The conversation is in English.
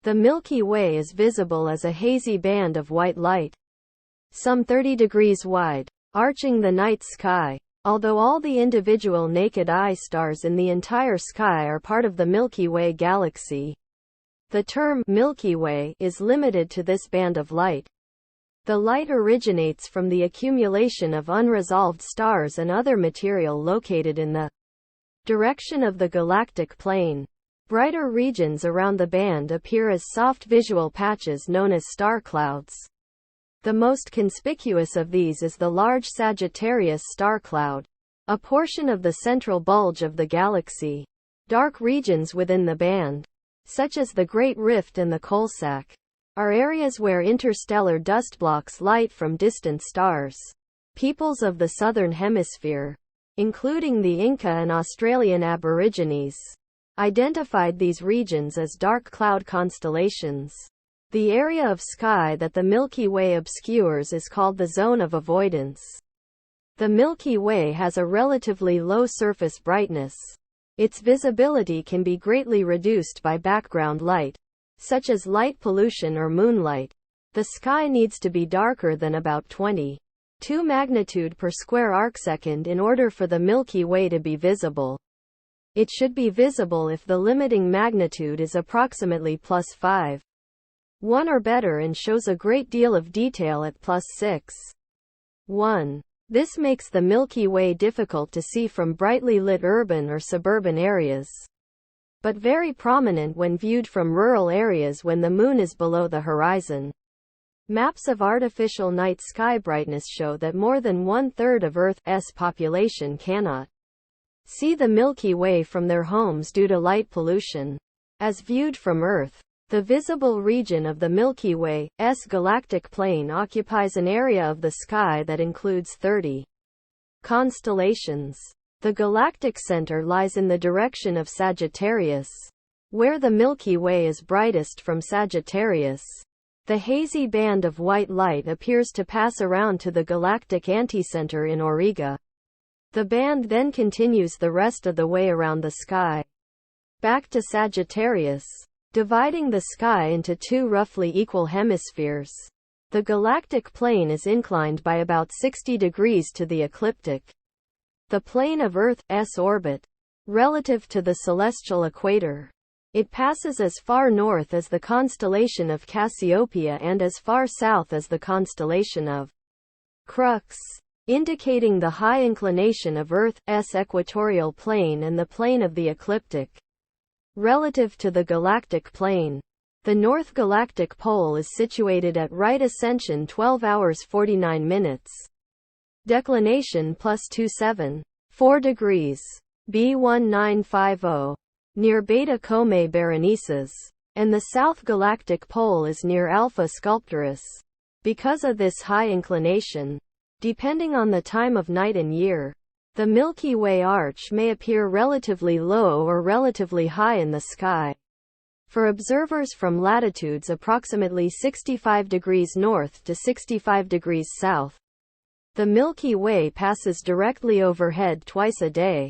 The Milky Way is visible as a hazy band of white light, some 30 degrees wide, arching the night sky. Although all the individual naked eye stars in the entire sky are part of the Milky Way galaxy, the term Milky Way is limited to this band of light. The light originates from the accumulation of unresolved stars and other material located in the direction of the galactic plane. Brighter regions around the band appear as soft visual patches known as star clouds. The most conspicuous of these is the large Sagittarius star cloud, a portion of the central bulge of the galaxy. Dark regions within the band, such as the Great Rift and the Coalsack, are areas where interstellar dust blocks light from distant stars. Peoples of the southern hemisphere, including the Inca and Australian Aborigines, identified these regions as dark cloud constellations. The area of sky that the Milky Way obscures is called the zone of avoidance. The Milky Way has a relatively low surface brightness. Its visibility can be greatly reduced by background light, such as light pollution or moonlight. The sky needs to be darker than about 22 magnitude per square arcsecond in order for the Milky Way to be visible. It should be visible if the limiting magnitude is approximately +5. 1 or better and shows a great deal of detail at +6.1. This makes the Milky Way difficult to see from brightly lit urban or suburban areas, but very prominent when viewed from rural areas when the moon is below the horizon. Maps of artificial night sky brightness show that more than 1/3 of Earth's population cannot see the Milky Way from their homes due to light pollution. As viewed from Earth, the visible region of the Milky Way's galactic plane occupies an area of the sky that includes 30 constellations. The Galactic Center lies in the direction of Sagittarius, where the Milky Way is brightest from Sagittarius. The hazy band of white light appears to pass around to the galactic anticenter in Auriga. The band then continues the rest of the way around the sky, back to Sagittarius, dividing the sky into two roughly equal hemispheres. The galactic plane is inclined by about 60 degrees to the ecliptic, the plane of Earth's orbit, relative to the celestial equator. It passes as far north as the constellation of Cassiopeia and as far south as the constellation of Crux, indicating the high inclination of Earth's equatorial plane and the plane of the ecliptic, relative to the galactic plane. The North Galactic Pole is situated at right ascension 12 hours 49 minutes. Declination +274 degrees. B1950. Near Beta Comae Berenices. And the South Galactic Pole is near Alpha Sculptoris. Because of this high inclination, depending on the time of night and year, the Milky Way arch may appear relatively low or relatively high in the sky. For observers from latitudes approximately 65 degrees north to 65 degrees south, the Milky Way passes directly overhead twice a day.